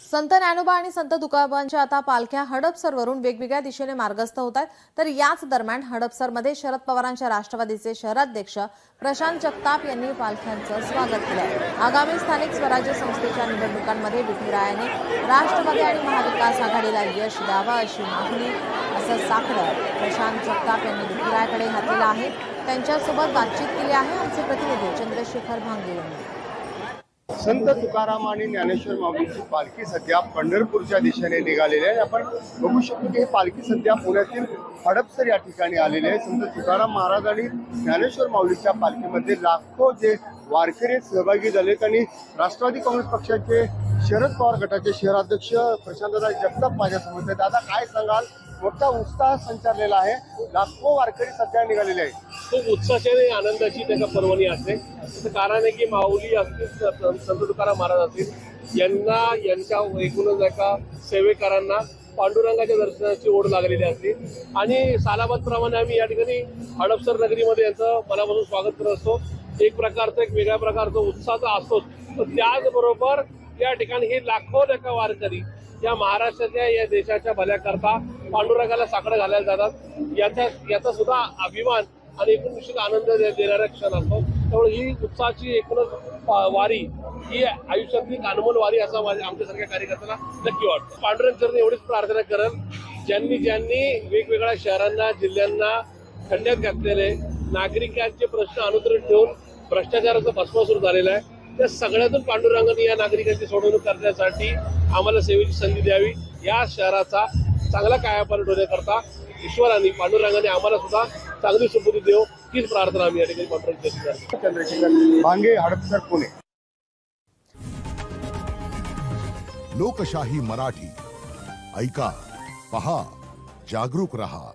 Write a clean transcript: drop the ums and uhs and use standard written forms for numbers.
संत ज्ञानोबा आणि संत तुकारामांच्या आता पालख्या हडपसरवरून वेगवेगळ्या दिशेने मार्गस्थ होत आहेत। तर याच दरम्यान हडपसरमध्ये शरद पवारांच्या राष्ट्रवादीचे शहराध्यक्ष प्रशांत जगताप यांनी पालख्यांचं स्वागत केलं। आगामी स्थानिक स्वराज्य संस्थेच्या निवडणुकांमध्ये विठुरायाने राष्ट्रवादी आणि महाविकास आघाडीला यश द्यावं अशी मागणी असं साकडं प्रशांत जगताप यांनी विठुरायाकडे घातलेलं आहे। त्यांच्यासोबत बातचीत केली आहे आमचे प्रतिनिधी चंद्रशेखर भांगे यांनी। संत तुकाराम आणि ज्ञानेश्वर माऊलींची पालखी सध्या पंढरपूरच्या दिशेने निघालेली आहे। आपण बघू शकतो की ही पालखी सध्या पुण्यातील हडपसर या ठिकाणी आलेली आहे। संत तुकाराम महाराज आणि ज्ञानेश्वर माऊलीच्या पालखीमध्ये लाखो जे वारकरी सहभागी झालेत आणि राष्ट्रवादी काँग्रेस पक्षाचे शरद पवार गटाचे शहराध्यक्ष प्रशांतदा जगताप माझ्यासमोर आहेत। दादा, काय सांगाल? मोठा उत्साह संचारलेला आहे, लाखो वारकरी सध्या निघालेले आहेत। खूप उत्साहाची आणि आनंदाची त्याचा पर्वणी असते। त्याचं कारण आहे की माऊली असतील, संत तुकाराम महाराज असतील, यांच्या एकूणच एका सेवेकरांना पांडुरंगाच्या दर्शनाची ओढ लागलेली असते आणि सालाबादप्रमाणे आम्ही या ठिकाणी हडपसर नगरीमध्ये यांचं मनापासून स्वागत करत असतो। एक प्रकारचा एक वेगळ्या प्रकारचा उत्साह असतोच, पण त्याचबरोबर या ठिकाणी हे लाखो वारकरी या महाराष्ट्राच्या या देशाच्या भल्याकरता पांडुरंगाला साकडं घालायला जातात। याचा सुद्धा अभिमान आणि एकूण निश्चित आनंद देणारा क्षण असतो। त्यामुळे ही उत्साहाची एकूणच वारी ही आयुष्यातली एक अनमोल वारी असं आमच्यासारख्या कार्यकर्त्यांना नक्की वाटतं। पांडुरंग चरणी एवढीच प्रार्थना करेल, ज्यांनी वेगवेगळ्या शहरांना जिल्ह्यांना खंड्यात घातलेले नागरिकांचे प्रश्न अनुत्तरित ठेवून भ्रष्टाचाराचा भस्मासूर झालेला आहे, त्या सगळ्यातून पांडुरंगाने या नागरिकांची सोडवणूक करण्यासाठी आम्हाला सेवेची संधी द्यावी। या शहराचा चांगला कायापालट होण्याकरता ईश्वरांनी पांडुरंगाने आम्हाला सुद्धा चांगली सुपुत्री देव हीच प्रार्थना आम्ही या ठिकाणी पांडुरंगाची करतो। चंद्रशेखर भांगे, हडपसर, पुणे। लोकशाही मराठी ऐका, पहा, जागरूक रहा।